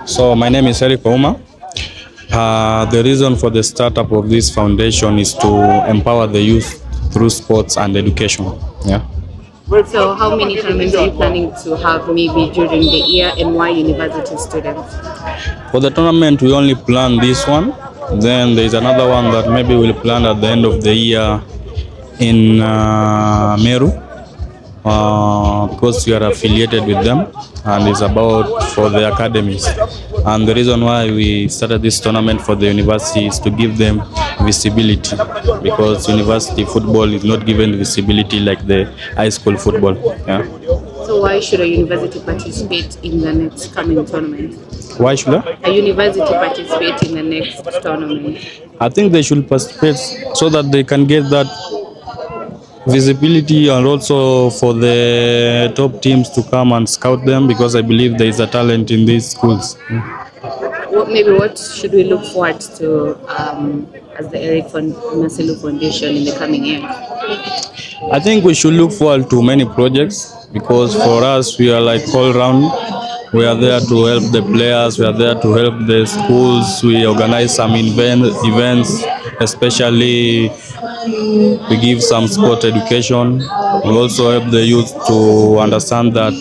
So my name is Ouma. The reason for the startup of this foundation is to empower the youth through sports and education. Yeah. So, how many tournaments are you planning to have maybe during the year, and why university students? For the tournament, we only plan this one. Then there is another one that maybe we'll plan at the end of the year in Meru, because we are affiliated with them, and it's about for the academies. And the reason why we started this tournament for the university is to give them visibility, because university football is not given visibility like the high school football. Yeah. So, why should a university participate in the next coming tournament? Why should I? A university participate in the next tournament? I think they should participate so that they can get that visibility, and also for the top teams to come and scout them, because I believe there is a talent in these schools. What should we look forward to as the Marcelo Foundation in the coming year? I think we should look forward to many projects, because for us we are like all round. We are there to help the players, we are there to help the schools. We organize some events, especially we give some sport education. We also help the youth to understand that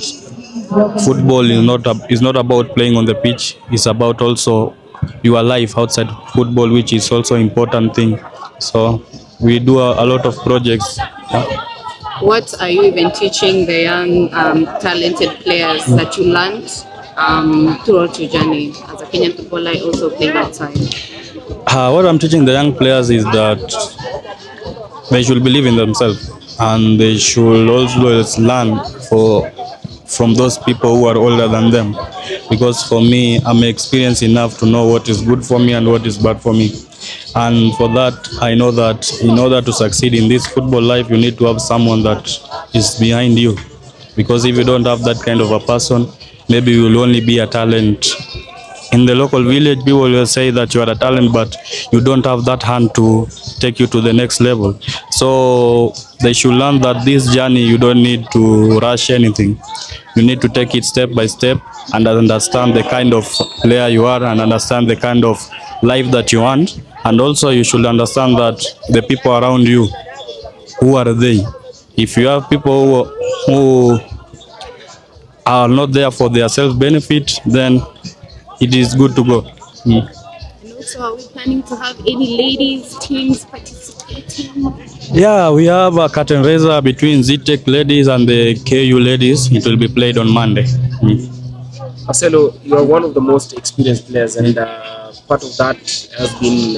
football is not about playing on the pitch. It's about also your life outside football, which is also important thing. So we do a lot of projects. Yeah. What are you even teaching the young talented players that you learned throughout your journey as a Kenyan footballer? I also played that time. What I'm teaching the young players is that they should believe in themselves, and they should always learn from those people who are older than them, because for me, I'm experienced enough to know what is good for me and what is bad for me. And for that, I know that in order to succeed in this football life, you need to have someone that is behind you, because if you don't have that kind of a person, maybe you will only be a talent. In the local village, people will say that you are a talent, but you don't have that hand to take you to the next level. So they should learn that this journey, you don't need to rush anything. You need to take it step by step and understand the kind of player you are, and understand the kind of life that you want. And also you should understand that the people around you, who are they? If you have people who are not there for their self-benefit, then it is good to go. And also, are we planning to have any ladies teams participating? Yeah, we have a curtain raiser between ZTech ladies and the KU ladies. It will be played on Monday. Marcelo, you are one of the most experienced players, and part of that has been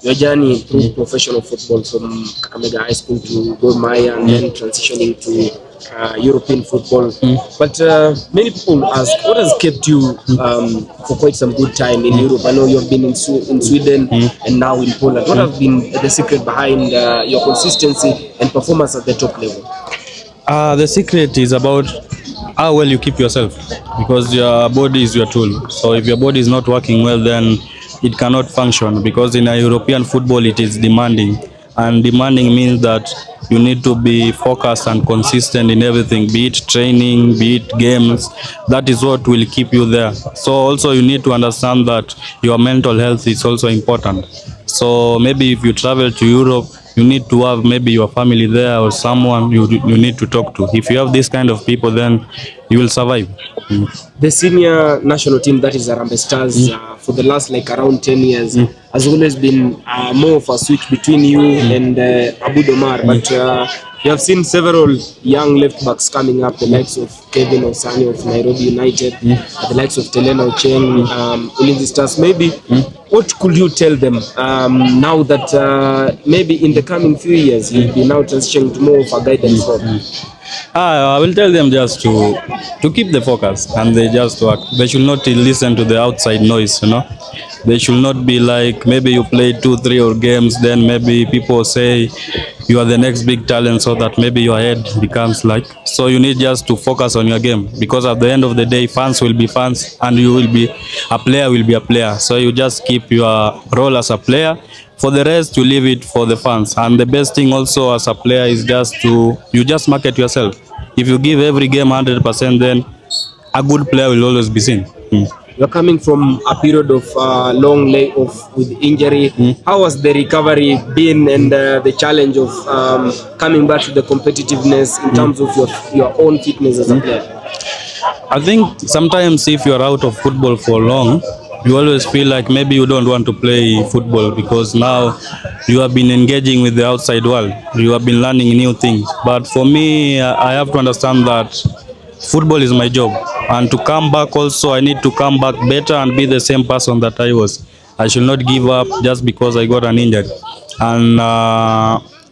your journey through professional football from Kakamega High School to Gor Mahia, and then transitioning to European football. But many people ask, what has kept you for quite some good time in Europe? I know you have been in Sweden and now in Poland. What has been the secret behind your consistency and performance at the top level? The secret is about how well you keep yourself, because your body is your tool. So if your body is not working well, then it cannot function, because in a European football it is demanding, and demanding means that you need to be focused and consistent in everything, be it training, be it games. That is what will keep you there. So also you need to understand that your mental health is also important. So maybe if you travel to Europe, you need to have maybe your family there, or someone you need to talk to. If you have this kind of people, then you will survive. The senior national team, that is Harambee Stars, for the last like around 10 years, has always been more of a switch between you and Abu Domar. But you have seen several young left backs coming up, the likes of Kevin Osani of Nairobi United, the likes of Telena Ocheng, Ulinzi Stars. Maybe what could you tell them now that maybe in the coming few years you'll be now transitioning to more of a guidance role? I will tell them just to keep the focus, and they just work. They should not listen to the outside noise, They should not be like, maybe you play 2-3 or games, then maybe people say you are the next big talent, so that maybe your head becomes like. So you need just to focus on your game, because at the end of the day, fans will be fans, and you will be a player, will be a player. So you just keep your role as a player. For the rest, you leave it for the fans. And the best thing also as a player is just you just market yourself. If you give every game 100%, then a good player will always be seen. You're coming from a period of long layoff with injury. How has the recovery been, and the challenge of coming back to the competitiveness in terms of your own fitness as a player? I think sometimes if you're out of football for long, you always feel like maybe you don't want to play football because now you have been engaging with the outside world. You have been learning new things. But for me, I have to understand that football is my job. And to come back also, I need to come back better and be the same person that I was. I should not give up just because I got an injury. And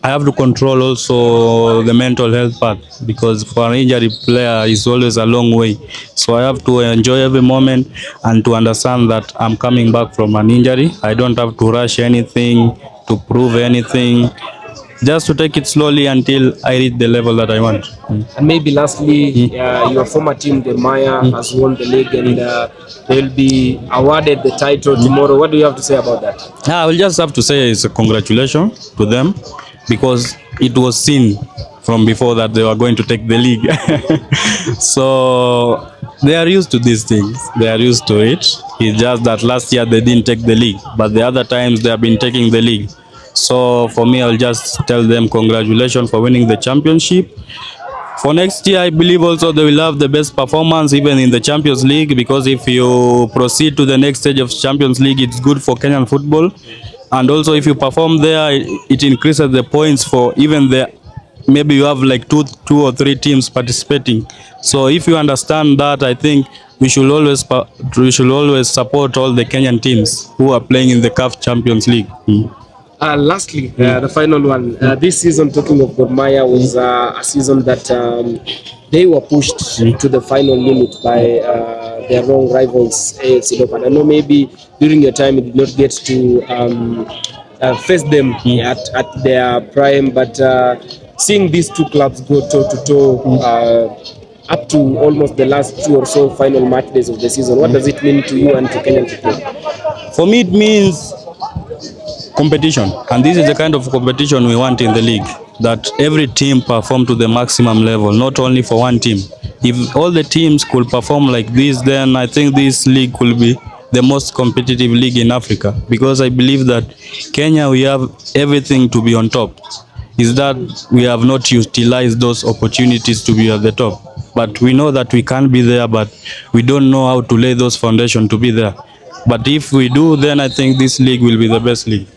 I have to control also the mental health part because for an injury player is always a long way. So I have to enjoy every moment and to understand that I'm coming back from an injury. I don't have to rush anything, to prove anything, just to take it slowly until I reach the level that I want. And maybe lastly, your former team, the Maya, has won the league, and they will be awarded the title tomorrow. What do you have to say about that? I will just have to say it's a congratulations to them because it was seen from before that they were going to take the league. So they are used to these things. They are used to it. It's just that last year they didn't take the league, but the other times they have been taking the league. So for me, I'll just tell them congratulations for winning the championship. For next year, I believe also they will have the best performance even in the Champions League, because if you proceed to the next stage of Champions League, it's good for Kenyan football. And also if you perform there, it increases the points for even the, maybe you have like two or three teams participating. So if you understand that, I think we should always support all the Kenyan teams who are playing in the CAF Champions League. Lastly, the final one. This season, talking of Gor Mahia, was a season that they were pushed to the final limit by their wrong rivals, AFC Leopards. I know maybe during your time you did not get to face them at their prime, but seeing these two clubs go toe to toe up to almost the last two or so final match days of the season, what does it mean to you and to Kenyan football? For me, it means competition, and this is the kind of competition we want in the league, that every team perform to the maximum level, not only for one team. If all the teams could perform like this, then I think this league will be the most competitive league in Africa, because I believe that Kenya, we have everything to be on top. Is that we have not utilized those opportunities to be at the top, but we know that we can be there, but we don't know how to lay those foundations to be there. But if we do, then I think this league will be the best league.